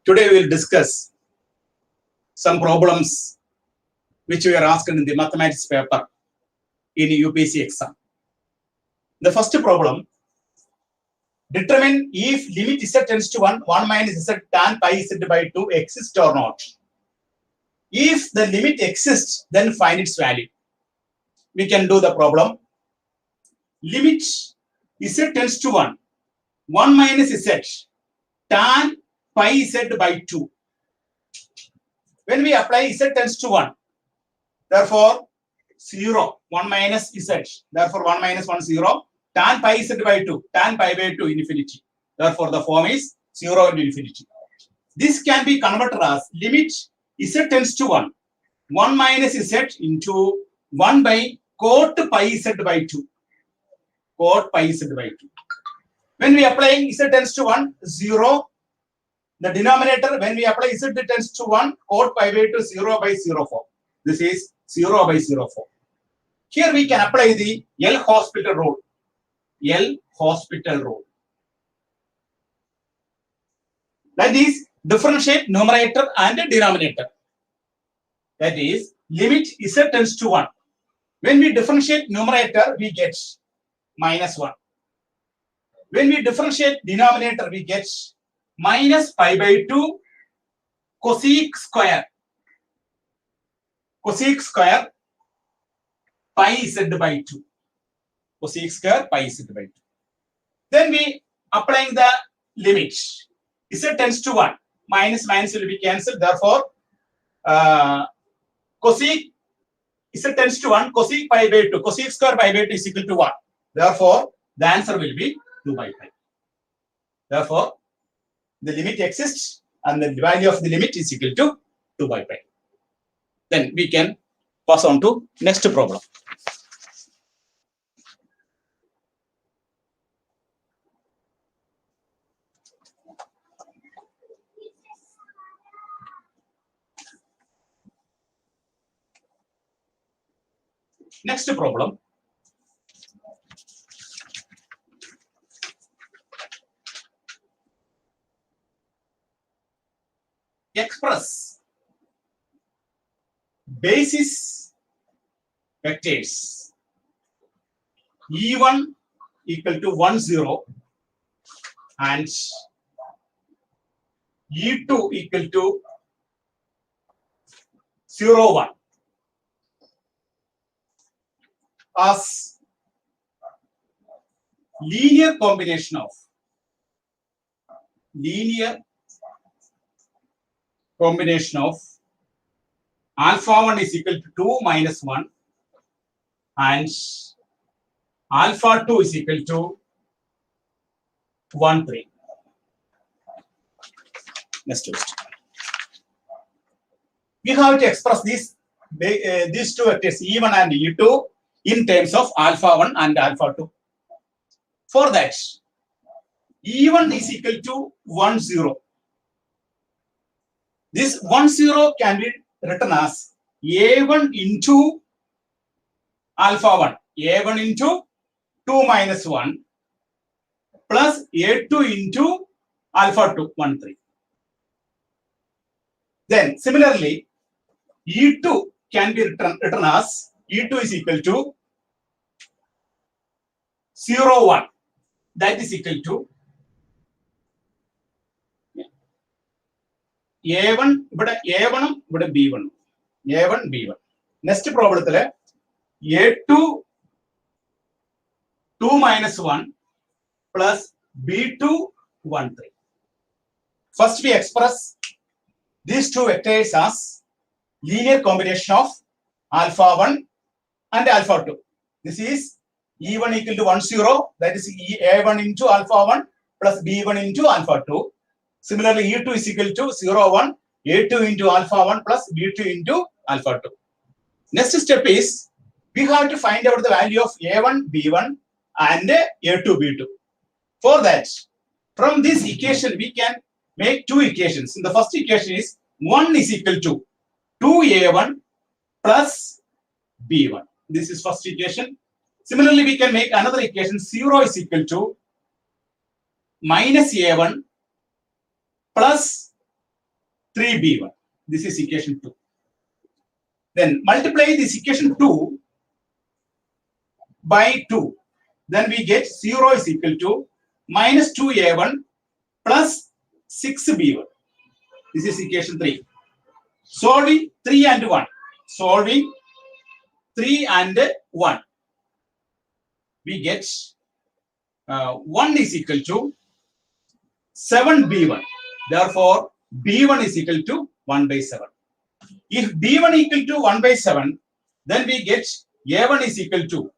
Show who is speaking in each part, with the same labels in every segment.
Speaker 1: Today we will discuss some problems which we are asked in the mathematics paper in UPSC exam. The first problem, determine if limit z tends to 1, 1 minus z tan pi z by 2 exists or not. If the limit exists, then find its value. We can do the problem. Limit z tends to 1, 1 minus z tan pi z by 2. When we apply z tends to 1, therefore 0, 1 minus z, therefore 1 minus 1, 0, tan pi z by 2, tan pi by 2, infinity. Therefore the form is 0 into infinity. This can be converted as limit z tends to 1, 1 minus z into 1 by cot pi z by 2. Cot pi z by 2. When we apply z tends to 1, 0. The denominator, when we apply z tends to 1, cot pi by 2, 0 by 0 form. This is 0 by 0 form. Here we can apply the L'Hospital rule. L'Hospital rule. That is, differentiate numerator and denominator. That is, limit z tends to 1. When we differentiate numerator, we get minus 1. When we differentiate denominator, we get minus pi by 2 cosec square. Cosec square pi z by 2. Cosec square pi z by 2. Then we applying the limit. Z tends to 1. Minus will be cancelled. Therefore, cosec z tends to 1. Cosec pi by 2. Cosec square pi by 2 is equal to 1. Therefore, the answer will be 2 by pi. Therefore, the limit exists and the value of the limit is equal to 2 by pi. Then we can pass on to next problem. Next problem. Express basis vectors E1 equal to 1, 0 and E2 equal to 0, 1 as linear combination of alpha 1 is equal to 2 minus 1 and alpha 2 is equal to 1, 3. Next question. We have to express these two vectors E1 and E2 in terms of alpha 1 and alpha 2. For that, E1 is equal to 1, 0. This 1, 0 can be written as A1 into alpha 1. A1 into 2 minus 1 plus A2 into alpha 2, 1, 3. Then similarly, E2 can be written as E2 is equal to 0, 1. That is equal to A1, but A1, but B1. A1, B1. Next problem, A2, 2 minus 1 plus B2, 1, 3. First, we express these two vectors as linear combination of alpha 1 and alpha 2. This is E1 equal to 1, 0. That is A1 into alpha 1 plus B1 into alpha 2. Similarly, E2 is equal to 0, 1, A2 into alpha 1 plus B2 into alpha 2. Next step is, we have to find out the value of A1, B1 and A2, B2. For that, from this equation, we can make two equations. The first equation is 1 is equal to 2A1 plus B1. This is first equation. Similarly, we can make another equation, 0 is equal to minus A1 plus 3b1. This is equation 2. Then multiply this equation 2 by 2. Then we get 0 is equal to minus 2a1 plus 6b1. This is equation 3. Solving 3 and 1. Solving 3 and 1. We get 1 is equal to 7b1. Therefore, b1 is equal to 1 by 7. If b1 equal to 1 by 7, then we get a1 is equal to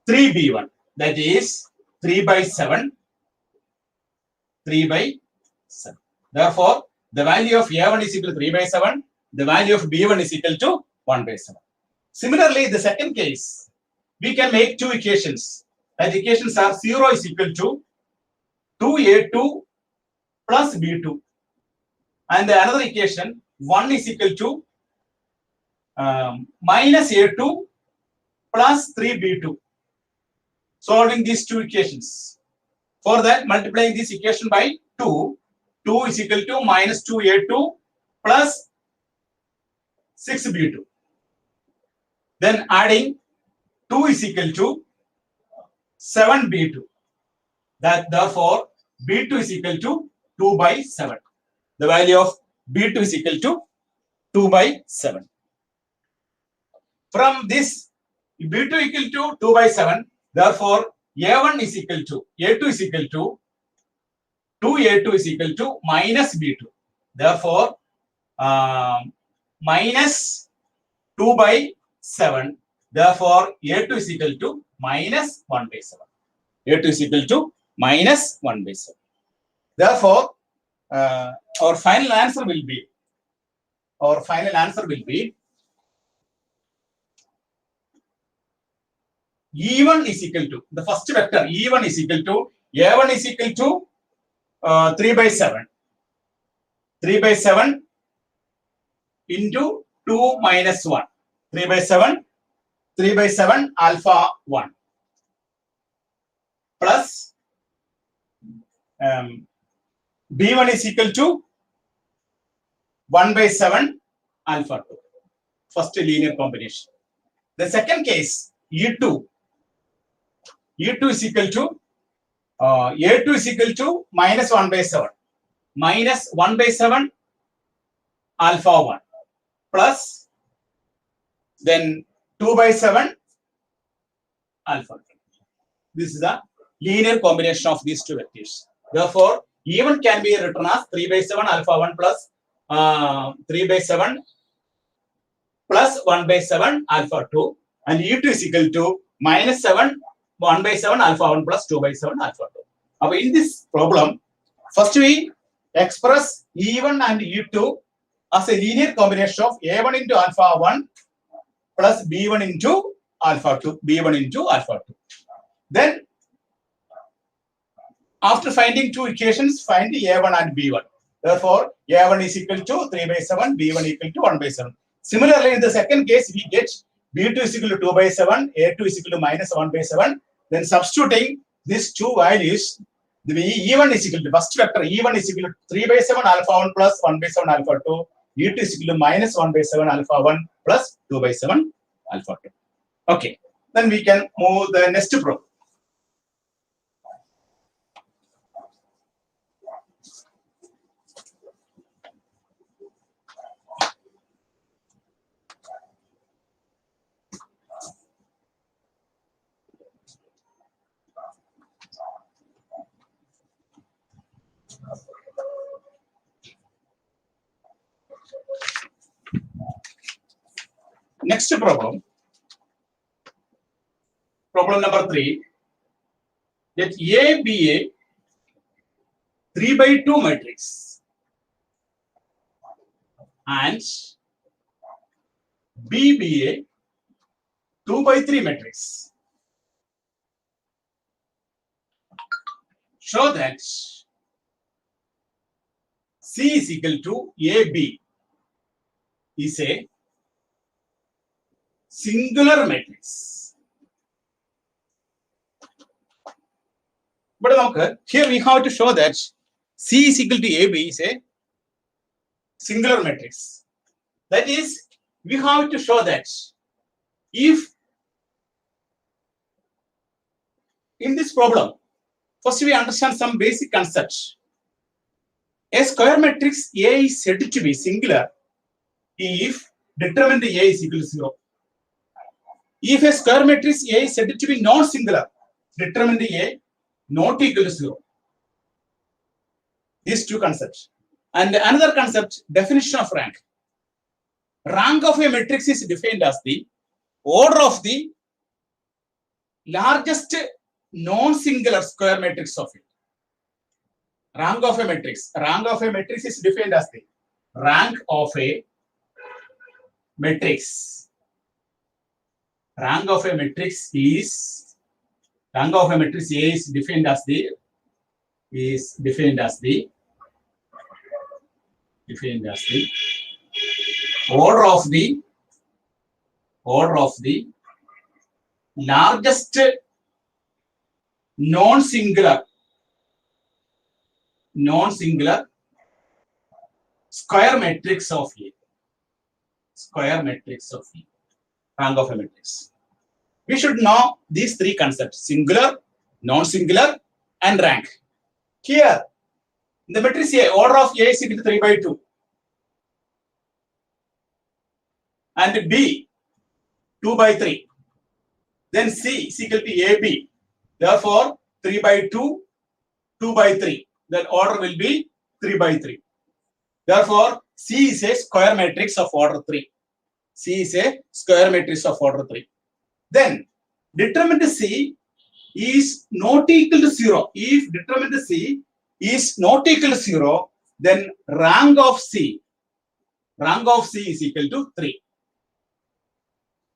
Speaker 1: 3b1. That is 3 by 7. 3 by 7. Therefore, the value of a1 is equal to 3 by 7. The value of b1 is equal to 1 by 7. Similarly, the second case, we can make two equations. And the equations are 0 is equal to 2a2 plus b2. And the another equation, 1 is equal to minus a2 plus 3b2. Solving these two equations. For that, multiplying this equation by 2, 2 is equal to minus 2a2 plus 6b2. Then adding 2 is equal to 7b2. Therefore, b2 is equal to 2 by 7. The value of b2 is equal to 2 by 7. From this, b2 equal to 2 by 7. Therefore, a1 is equal to, a2 is equal to 2a2 is equal to minus b2. Therefore, minus 2 by 7. Therefore, a2 is equal to minus 1 by 7. a2 is equal to minus 1 by 7. Therefore, our final answer will be E1 is equal to, the first vector E1 is equal to, A1 is equal to 3 by 7. 3 by 7 into 2 minus 1. 3 by 7 alpha 1 plus B1 is equal to 1 by 7 alpha 2. First linear combination. The second case, E2 is equal to A2 is equal to minus 1 by 7. Minus 1 by 7 alpha 1 plus then 2 by 7 alpha 2. This is the linear combination of these two vectors. Therefore, E1 can be written as 3 by 7 alpha 1 plus 3 by 7 plus 1 by 7 alpha 2, and E2 is equal to minus 7 1 by 7 alpha 1 plus 2 by 7 alpha 2. Now, in this problem, first we express E1 and E2 as a linear combination of A1 into alpha 1 plus B1 into alpha 2, B1 into alpha 2. Then, after finding two equations, find A1 and B1. Therefore, A1 is equal to 3 by 7, B1 equal to 1 by 7. Similarly, in the second case, we get B2 is equal to 2 by 7, A2 is equal to minus 1 by 7. Then substituting these two values, the E1 is equal to, first vector E1 is equal to 3 by 7 alpha 1 plus 1 by 7 alpha 2. E2 is equal to minus 1 by 7 alpha 1 plus 2 by 7 alpha 2. Okay. Then we can move the next problem. Next problem number 3, that A be a 3 by 2 matrix and B be a 2 by 3 matrix. Show that C is equal to AB is a singular matrix. But here we have to show that C is equal to AB is a singular matrix. That is, we have to show that if in this problem, first we understand some basic concepts. A square matrix A is said to be singular if determinant A is equal to 0. If a square matrix A is said to be non-singular, determinant A not equal to 0. These two concepts. And another concept, definition of rank. Rank of a matrix is defined as the order of the largest non-singular square matrix of it. Rank of a matrix. Rank of a matrix is defined as the rank of a matrix. Rank of a matrix is rank of a matrix A is defined as the order of the largest non-singular square matrix of A. Square matrix of A. Rank of a matrix. We should know these three concepts: singular, non-singular, and rank. Here, in the matrix A, order of A is equal to 3 by 2. And B, 2 by 3. Then C is equal to AB. Therefore, 3 by 2, 2 by 3. Then order will be 3 by 3. Therefore, C is a square matrix of order 3. C is a square matrix of order 3. Then, determinant C is not equal to 0. If determinant C is not equal to 0, then rank of C is equal to 3.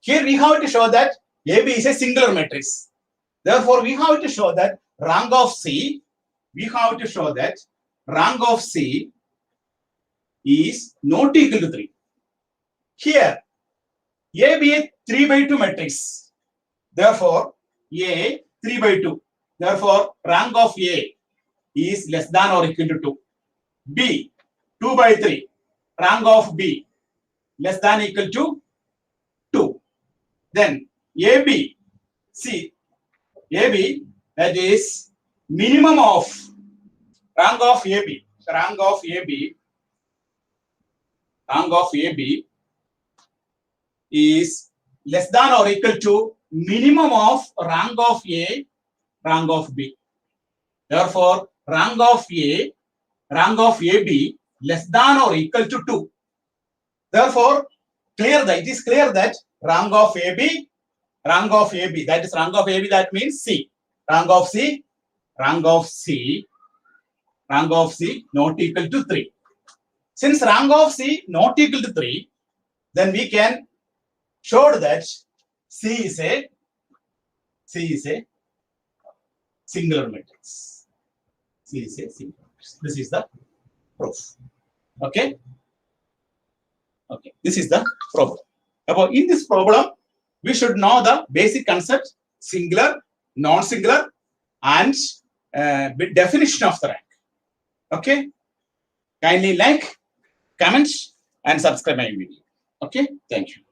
Speaker 1: Here we have to show that AB is a singular matrix. Therefore, we have to show that rank of C is not equal to 3. Here, A be a 3 by 2 matrix. Therefore, A 3 by 2. Therefore, rank of A is less than or equal to 2. B 2 by 3. Rank of B less than or equal to 2. Then AB, that is minimum of rank of AB. Rank of AB is less than or equal to minimum of rank of A, rank of B. Therefore, rank of AB less than or equal to 2. Therefore, it is clear that rank of AB, that is rank of AB, that means C. Rank of C not equal to 3. Since rank of C not equal to 3, then we can show that C is a singular matrix. C is a singular matrix. This is the proof. Okay. This is the problem. About in this problem, we should know the basic concept: singular, non-singular, and definition of the rank. Okay. Kindly like, comment, and subscribe my video. Okay. Thank you.